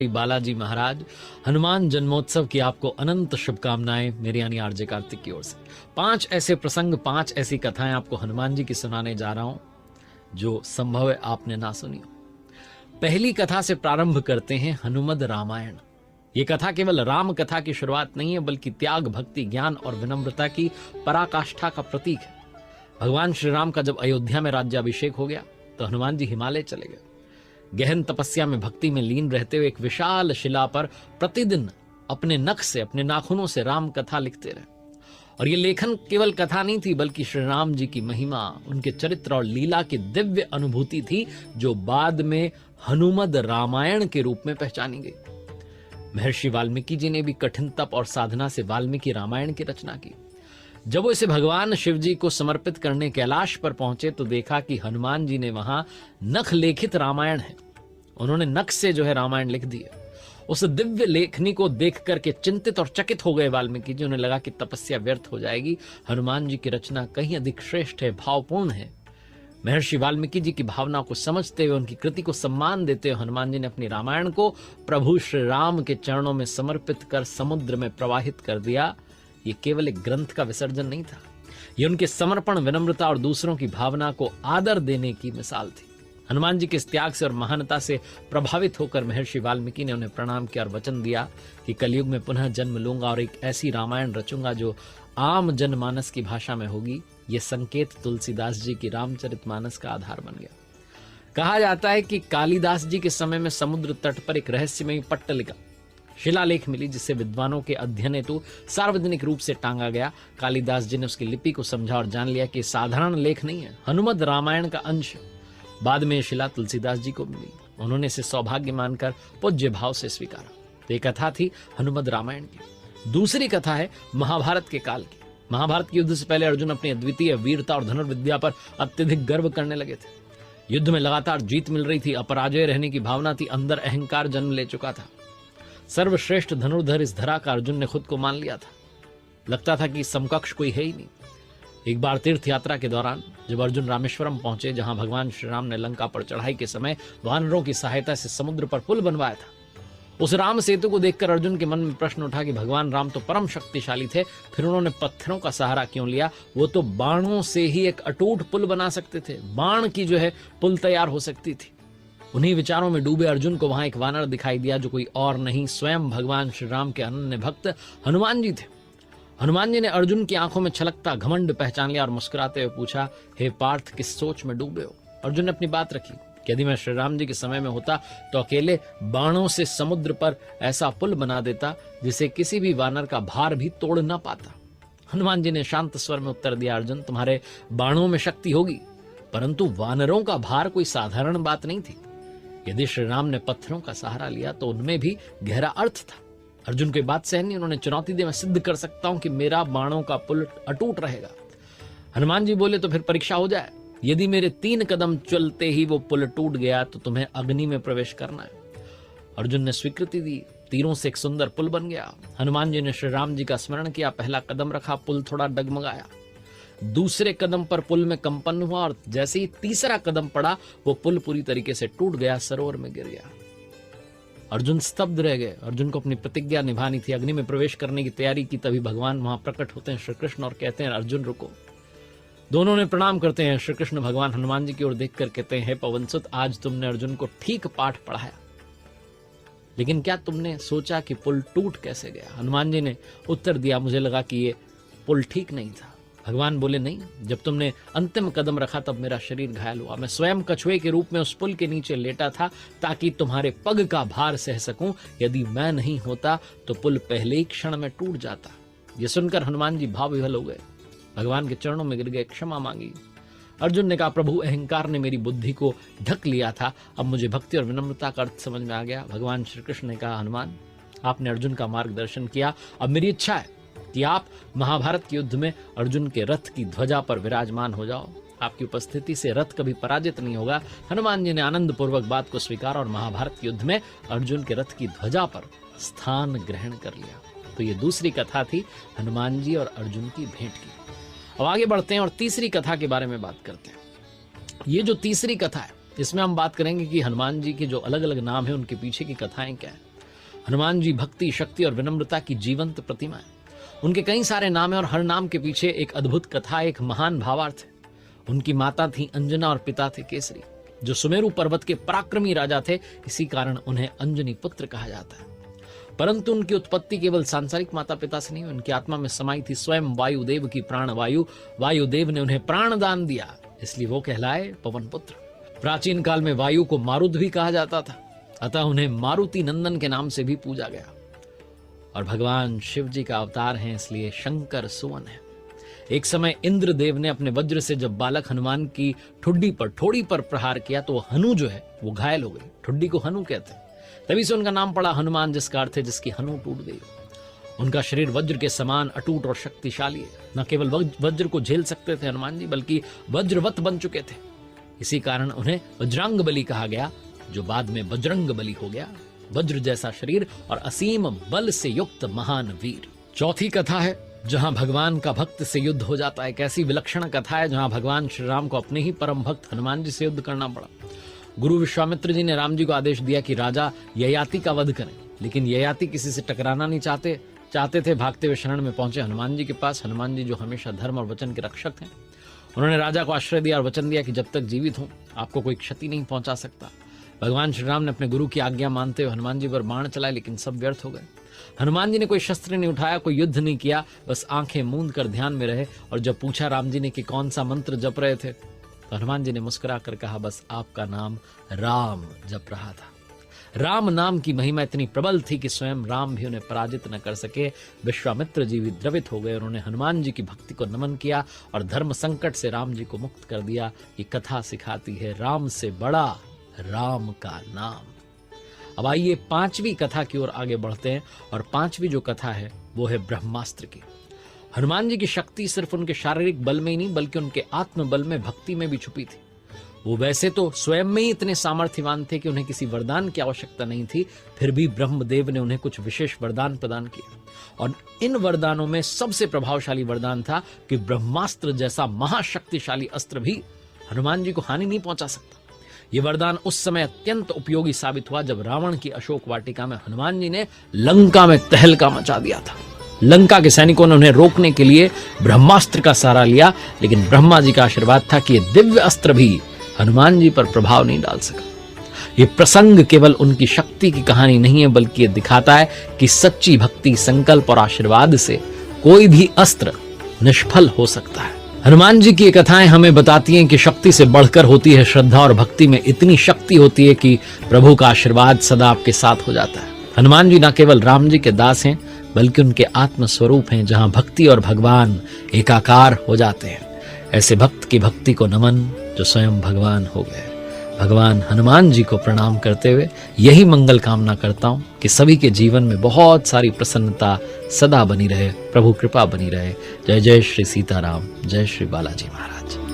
बालाजी महाराज हनुमान जन्मोत्सव की आपको अनंत शुभकामनाएं मेरी यानी आरजे कार्तिक की ओर से। 5 ऐसे प्रसंग, 5 ऐसी कथाएं आपको हनुमान जी की सुनाने जा रहा हूं जो संभव है आपने ना सुनी हो। पहली कथा से प्रारंभ करते हैं हनुमद रामायण। ये कथा केवल राम कथा की शुरुआत नहीं है, बल्कि त्याग, भक्ति, ज्ञान और विनम्रता की पराकाष्ठा का प्रतीक है। भगवान श्री राम का जब अयोध्या में राज्याभिषेक हो गया तो हनुमान जी हिमालय चले गए। गहन तपस्या में, भक्ति में लीन रहते हुए एक विशाल शिला पर प्रतिदिन अपने नख से, अपने नाखूनों से राम कथा लिखते रहे। और ये लेखन केवल कथा नहीं थी, बल्कि श्री राम जी की महिमा, उनके चरित्र और लीला की दिव्य अनुभूति थी, जो बाद में हनुमद रामायण के रूप में पहचानी गई। महर्षि वाल्मीकि जी ने भी कठिन तप और साधना से वाल्मीकि रामायण की रचना की। जब वो इसे भगवान शिव जी को समर्पित करने कैलाश पर पहुंचे तो देखा कि हनुमान जी ने वहां नख लेखित रामायण है। उन्होंने नख से जो है रामायण लिख दिया। उस दिव्य लेखनी को देख करके चिंतित और चकित हो गए वाल्मीकि जी। उन्हें लगा कि तपस्या व्यर्थ हो जाएगी, हनुमान जी की रचना कहीं अधिक श्रेष्ठ है, भावपूर्ण है। महर्षि वाल्मीकि जी की भावना को समझते हुए, उनकी कृति को सम्मान देते हुए हनुमान जी ने अपनी रामायण को प्रभु श्री राम के चरणों में समर्पित कर समुद्र में प्रवाहित कर दिया। ये केवल एक ग्रंथ का विसर्जन नहीं था, ये उनके समर्पण, विनम्रता और दूसरों की भावना को आदर देने की मिसाल थी। हनुमान जी के इस त्याग से और महानता से प्रभावित होकर महर्षि वाल्मीकि ने उन्हें प्रणाम किया और वचन दिया कि कलयुग में पुनः जन्म लूंगा और एक ऐसी रामायण रचूंगा जो आम जनमानस की भाषा में होगी। ये संकेत तुलसीदास जी की रामचरितमानस का आधार बन गया। कहा जाता है कि कालिदास जी के समय में समुद्र तट पर एक रहस्यमयी पट्टलिका, शिलालेख मिली, जिसे विद्वानों के अध्ययन हेतु सार्वजनिक रूप से टांगा गया। कालिदास जी ने उसकी लिपि को समझा और जान लिया कि साधारण लेख नहीं है, हनुमद रामायण का अंश। बाद में शिला तुलसीदास जी को मिली, उन्होंने इसे सौभाग्य मानकर पूज्य भाव से स्वीकारा। तो ये कथा थी हनुमद रामायण की। दूसरी कथा है महाभारत के काल की। महाभारत के युद्ध से पहले अर्जुन अपनी अद्वितीय वीरता और धनुर्विद्या पर अत्यधिक गर्व करने लगे थे। युद्ध में लगातार जीत मिल रही थी, अपराजय रहने की भावना थी, अंदर अहंकार जन्म ले चुका था। सर्वश्रेष्ठ धनुर्धर इस धरा का अर्जुन ने खुद को मान लिया था। लगता था कि समकक्ष कोई है ही नहीं। एक बार तीर्थ यात्रा के दौरान जब अर्जुन रामेश्वरम पहुंचे, जहां भगवान श्री राम ने लंका पर चढ़ाई के समय वानरों की सहायता से समुद्र पर पुल बनवाया था, उस राम सेतु को देखकर अर्जुन के मन में प्रश्न उठा कि भगवान राम तो परम शक्तिशाली थे, फिर उन्होंने पत्थरों का सहारा क्यों लिया? वो तो बाणों से ही एक अटूट पुल बना सकते थे, बाण की जो है पुल तैयार हो सकती थी। उन्हीं विचारों में डूबे अर्जुन को वहां एक वानर दिखाई दिया, जो कोई और नहीं, स्वयं भगवान श्री राम के अनन्य भक्त हनुमान जी थे। हनुमान जी ने अर्जुन की आंखों में छलकता घमंड पहचान लिया और मुस्कुराते हुए पूछा, हे पार्थ, किस सोच में डूबे हो? अर्जुन ने अपनी बात रखी कि यदि मैं श्री राम जी के समय में होता तो अकेले बाणों से समुद्र पर ऐसा पुल बना देता जिसे किसी भी वानर का भार भी तोड़ ना पाता। हनुमान जी ने शांत स्वर में उत्तर दिया, अर्जुन, तुम्हारे बाणों में शक्ति होगी, परंतु वानरों का भार कोई साधारण बात नहीं थी। यदि श्री राम ने पत्थरों का सहारा लिया तो उनमें भी गहरा अर्थ था। अर्जुन की बात सहन नहीं, उन्होंने चुनौती दी, मैं सिद्ध कर सकता हूं कि मेरा बाणों का पुल अटूट रहेगा। हनुमान जी बोले, तो फिर परीक्षा हो जाए। यदि मेरे 3 कदम चलते ही वो पुल टूट गया तो तुम्हें अग्नि में प्रवेश करना है। अर्जुन ने स्वीकृति दी, तीरों से एक सुंदर पुल बन गया। हनुमान जी ने श्री राम जी का स्मरण किया, पहला कदम रखा, पुल थोड़ा डगमगाया। दूसरे कदम पर पुल में कंपन हुआ और जैसे ही तीसरा कदम पड़ा वो पुल पूरी तरीके से टूट गया, सरोवर में गिर गया। अर्जुन स्तब्ध रह गए। अर्जुन को अपनी प्रतिज्ञा निभानी थी, अग्नि में प्रवेश करने की तैयारी की। तभी भगवान वहां प्रकट होते हैं, श्री कृष्ण, और कहते हैं, अर्जुन रुको। दोनों ने प्रणाम करते हैं। श्री कृष्ण भगवान हनुमान जी की ओर देखकर कहते हैं, हे पवनसुत, आज तुमने अर्जुन को ठीक पाठ पढ़ाया, लेकिन क्या तुमने सोचा कि पुल टूट कैसे गया? हनुमान जी ने उत्तर दिया, मुझे लगा कि ये पुल ठीक नहीं था। भगवान बोले, नहीं, जब तुमने अंतिम कदम रखा तब मेरा शरीर घायल हुआ। मैं स्वयं कछुए के रूप में उस पुल के नीचे लेटा था ताकि तुम्हारे पग का भार सह सकूं। यदि मैं नहीं होता तो पुल पहले ही क्षण में टूट जाता। ये सुनकर हनुमान जी भाव विह्वल हो गए, भगवान के चरणों में गिर गए, क्षमा मांगी। अर्जुन ने कहा, प्रभु, अहंकार ने मेरी बुद्धि को ढक लिया था, अब मुझे भक्ति और विनम्रता का अर्थ समझ में आ गया। भगवान श्री कृष्ण ने कहा, हनुमान, आपने अर्जुन का मार्गदर्शन किया, अब मेरी इच्छा है कि आप महाभारत के युद्ध में अर्जुन के रथ की ध्वजा पर विराजमान हो जाओ। आपकी उपस्थिति से रथ कभी पराजित नहीं होगा। हनुमान जी ने आनंद पूर्वक बात को स्वीकारा और महाभारत के युद्ध में अर्जुन के रथ की ध्वजा पर स्थान ग्रहण कर लिया। तो ये दूसरी कथा थी हनुमान जी और अर्जुन की भेंट की। अब आगे बढ़ते हैं और तीसरी कथा के बारे में बात करते हैं। ये जो तीसरी कथा है, इसमें हम बात करेंगे कि हनुमान जी के जो अलग अलग नाम है उनके पीछे की कथाएं क्या है। हनुमान जी भक्ति, शक्ति और विनम्रता की जीवंत प्रतिमा है। उनके कई सारे नाम हैं और हर नाम के पीछे एक अद्भुत कथा, एक महान भावार्थ है। उनकी माता थी अंजना और पिता थे केसरी, जो सुमेरु पर्वत के पराक्रमी राजा थे। इसी कारण उन्हें अंजनी पुत्र कहा जाता है। परंतु उनकी उत्पत्ति केवल सांसारिक माता पिता से नहीं, उनकी आत्मा में समाई थी स्वयं वायुदेव की प्राण वायु। वायुदेव ने उन्हें प्राण दान दिया, इसलिए वो कहलाए पवन पुत्र। प्राचीन काल में वायु को मारुत भी कहा जाता था, अतः उन्हें मारुति नंदन के नाम से भी पूजा गया। और भगवान शिव जी का अवतार हैं, इसलिए शंकर सुवन है। एक समय इंद्रदेव ने अपने वज्र से जब बालक हनुमान की ठोड़ी पर प्रहार किया तो हनु जो है वो घायल हो गई। ठुड्डी को हनु कहते हैं, तभी से उनका नाम पड़ा हनुमान, जिसका अर्थ है जिसकी हनु टूट गई। उनका शरीर वज्र के समान अटूट और शक्तिशाली है। न केवल वज्र को झेल सकते थे हनुमान जी, बल्कि वज्रवत बन चुके थे। इसी कारण उन्हें वज्रांग बली कहा गया, जो बाद में बजरंग बली हो गया। वज्र जैसा शरीर और असीम बल से युक्त महान वीर। चौथी कथा है जहां भगवान का भक्त से युद्ध हो जाता है। एक ऐसी विलक्षण कथा है जहां भगवान श्री राम को अपने ही परम भक्त हनुमान जी से युद्ध करना पड़ा। गुरु विश्वामित्र जी ने राम जी को आदेश दिया कि राजा ययाति का वध करें, लेकिन ययाति किसी से टकराना नहीं चाहते थे। भागते हुए शरण में पहुंचे हनुमान जी के पास। हनुमान जी जो हमेशा धर्म और वचन के रक्षक हैं, उन्होंने राजा को आश्रय दिया और वचन दिया कि जब तक जीवित हूं आपको कोई क्षति नहीं पहुंचा सकता। भगवान श्री राम ने अपने गुरु की आज्ञा मानते हुए हनुमान जी पर बाण चलाए, लेकिन सब व्यर्थ हो गए। हनुमान जी ने कोई शस्त्र नहीं उठाया, कोई युद्ध नहीं किया, बस आंखें मूंद कर ध्यान में रहे। और जब पूछा राम जी ने कि कौन सा मंत्र जप रहे थे, तो हनुमान जी ने मुस्कुरा कर कहा, बस आपका नाम राम जप रहा था। राम नाम की महिमा इतनी प्रबल थी कि स्वयं राम भी उन्हें पराजित न कर सके। विश्वामित्र जी भी द्रवित हो गए। उन्होंने हनुमान जी की भक्ति को नमन किया और धर्म संकट से राम जी को मुक्त कर दिया। ये कथा सिखाती है राम से बड़ा राम का नाम। अब आइए पांचवी कथा की ओर आगे बढ़ते हैं। और पांचवी जो कथा है वो है ब्रह्मास्त्र की। हनुमान जी की शक्ति सिर्फ उनके शारीरिक बल में ही नहीं, बल्कि उनके आत्मबल में, भक्ति में भी छुपी थी। वो वैसे तो स्वयं में ही इतने सामर्थ्यवान थे कि उन्हें किसी वरदान की आवश्यकता नहीं थी, फिर भी ब्रह्मदेव ने उन्हें कुछ विशेष वरदान प्रदान किए। और इन वरदानों में सबसे प्रभावशाली वरदान था कि ब्रह्मास्त्र जैसा महाशक्तिशाली अस्त्र भी हनुमान जी को हानि नहीं पहुंचा सकता। ये वरदान उस समय अत्यंत उपयोगी साबित हुआ जब रावण की अशोक वाटिका में हनुमान जी ने लंका में तहलका मचा दिया था। लंका के सैनिकों ने उन्हें रोकने के लिए ब्रह्मास्त्र का सहारा लिया, लेकिन ब्रह्मा जी का आशीर्वाद था कि यह दिव्य अस्त्र भी हनुमान जी पर प्रभाव नहीं डाल सका। ये प्रसंग केवल उनकी शक्ति की कहानी नहीं है, बल्कि ये दिखाता है कि सच्ची भक्ति, संकल्प और आशीर्वाद से कोई भी अस्त्र निष्फल हो सकता है। हनुमान जी की कथाएं हमें बताती हैं कि शक्ति से बढ़कर होती है श्रद्धा, और भक्ति में इतनी शक्ति होती है कि प्रभु का आशीर्वाद सदा आपके साथ हो जाता है। हनुमान जी न केवल राम जी के दास हैं, बल्कि उनके आत्म स्वरूप हैं, जहां भक्ति और भगवान एकाकार हो जाते हैं। ऐसे भक्त की भक्ति को नमन जो स्वयं भगवान हो गए। भगवान हनुमान जी को प्रणाम करते हुए यही मंगल कामना करता हूं कि सभी के जीवन में बहुत सारी प्रसन्नता सदा बनी रहे, प्रभु कृपा बनी रहे। जय जय श्री सीताराम, जय श्री बालाजी महाराज।